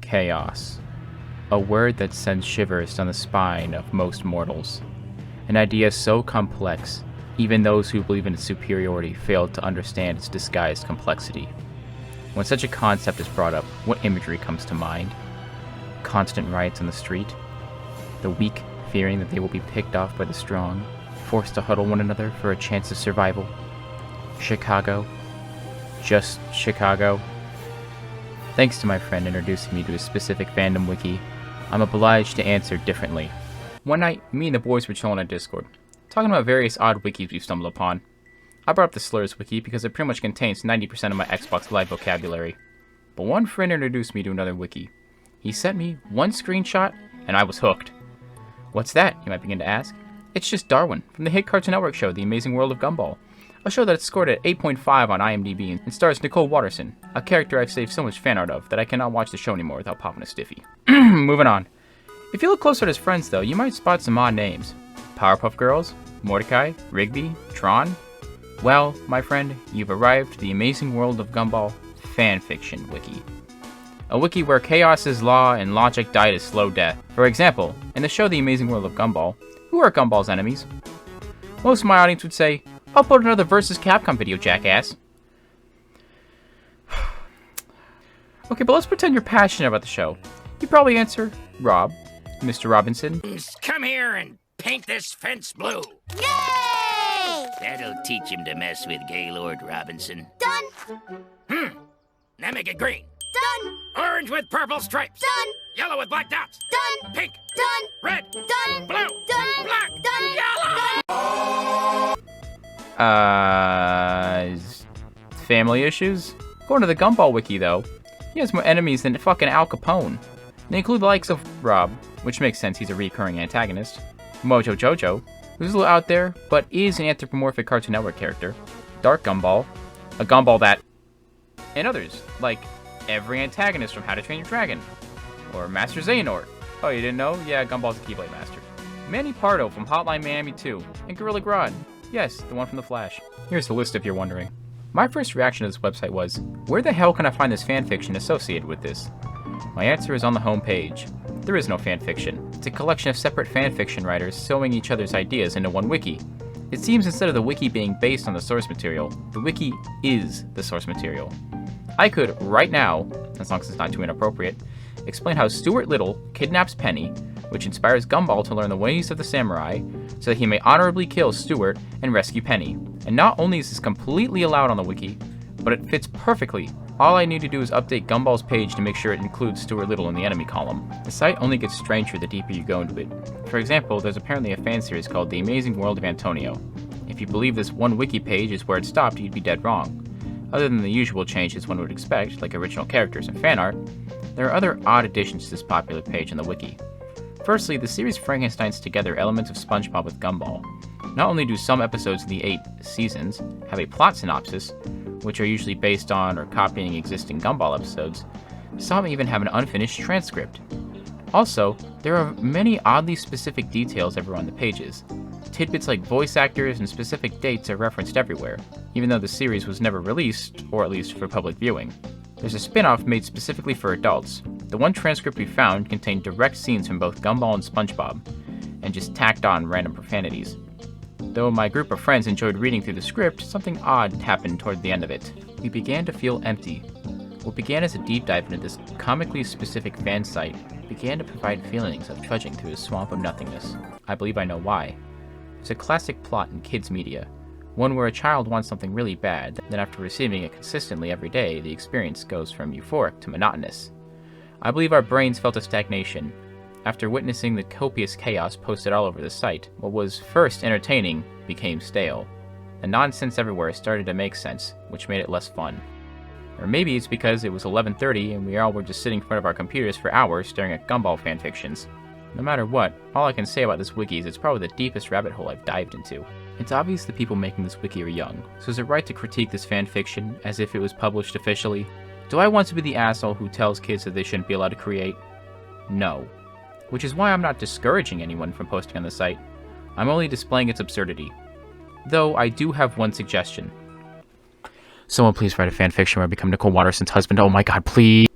Chaos. A word that sends shivers down the spine of most mortals. An idea so complex, even those who believe in its superiority fail to understand its disguised complexity. When such a concept is brought up, what imagery comes to mind? Constant riots on the street? The weak fearing that they will be picked off by the strong, forced to huddle one another for a chance of survival? Chicago? Just Chicago? Thanks to my friend introducing me to a specific fandom wiki, I'm obliged to answer differently. One night, me and the boys were chilling on Discord, talking about various odd wikis we've stumbled upon. I brought up the Slurs wiki because it pretty much contains 90% of my Xbox Live vocabulary. But one friend introduced me to another wiki. He sent me one screenshot, and I was hooked. What's that, you might begin to ask? It's just Darwin, from the hit Cartoon Network show The Amazing World of Gumball. A show that's scored at 8.5 on IMDb and stars Nicole Watterson, a character I've saved so much fan art of that I cannot watch the show anymore without popping a stiffy. Moving on. If you look closer at his friends though, you might spot some odd names. Powerpuff Girls, Mordecai, Rigby, Tron. Well, my friend, you've arrived to the Amazing World of Gumball Fanfiction wiki. A wiki where chaos's law and logic died a slow death. For example, in the show The Amazing World of Gumball, who are Gumball's enemies? Most of my audience would say, upload another versus Capcom video, jackass. Okay, but let's pretend you're passionate about the show. You probably answer, Rob, Mr. Robinson. Come here and paint this fence blue. Yay! That'll teach him to mess with Gaylord Robinson. Done! Now make it green. Done! Orange with purple stripes. Done! Yellow with black dots. Done! Pink. Done! Red. Done! Blue. Done! Black. Done! Yellow. Family issues? According to the Gumball wiki, though, he has more enemies than fucking Al Capone. They include the likes of Rob, which makes sense, he's a recurring antagonist, Mojo Jojo, who's a little out there, but is an anthropomorphic Cartoon Network character, Dark Gumball, a Gumball that, and others, like every antagonist from How to Train Your Dragon, or Master Xehanort. Oh, you didn't know? Yeah, Gumball's a Keyblade Master. Manny Pardo from Hotline Miami 2, and Gorilla Grodd. Yes, the one from The Flash. Here's the list if you're wondering. My first reaction to this website was, where the hell can I find this fanfiction associated with this? My answer is on the home page. There is no fanfiction. It's a collection of separate fanfiction writers sewing each other's ideas into one wiki. It seems instead of the wiki being based on the source material, the wiki is the source material. I could, right now, as long as it's not too inappropriate, explain how Stuart Little kidnaps Penny, which inspires Gumball to learn the ways of the samurai, so that he may honorably kill Stuart and rescue Penny. And not only is this completely allowed on the wiki, but it fits perfectly. All I need to do is update Gumball's page to make sure it includes Stuart Little in the enemy column. The site only gets stranger the deeper you go into it. For example, there's apparently a fan series called The Amazing World of Antonio. If you believe this one wiki page is where it stopped, you'd be dead wrong. Other than the usual changes one would expect, like original characters and fan art, there are other odd additions to this popular page on the wiki. Firstly, the series Frankensteins together elements of SpongeBob with Gumball. Not only do some episodes in the 8 seasons have a plot synopsis, which are usually based on or copying existing Gumball episodes, some even have an unfinished transcript. Also, there are many oddly specific details everywhere on the pages. Tidbits like voice actors and specific dates are referenced everywhere, even though the series was never released, or at least for public viewing. There's a spin-off made specifically for adults. The one transcript we found contained direct scenes from both Gumball and SpongeBob, and just tacked on random profanities. Though my group of friends enjoyed reading through the script, something odd happened toward the end of it. We began to feel empty. What began as a deep dive into this comically specific fan site began to provide feelings of trudging through a swamp of nothingness. I believe I know why. It's a classic plot in kids' media, one where a child wants something really bad, then after receiving it consistently every day, the experience goes from euphoric to monotonous. I believe our brains felt a stagnation. After witnessing the copious chaos posted all over the site, what was first entertaining became stale. The nonsense everywhere started to make sense, which made it less fun. Or maybe it's because it was 11:30 and we all were just sitting in front of our computers for hours staring at Gumball fanfictions. No matter what, all I can say about this wiki is it's probably the deepest rabbit hole I've dived into. It's obvious the people making this wiki are young, so is it right to critique this fanfiction as if it was published officially? Do I want to be the asshole who tells kids that they shouldn't be allowed to create? No. Which is why I'm not discouraging anyone from posting on the site. I'm only displaying its absurdity. Though I do have one suggestion. Someone please write a fanfiction where I become Nicole Watterson's husband. Oh my god, please!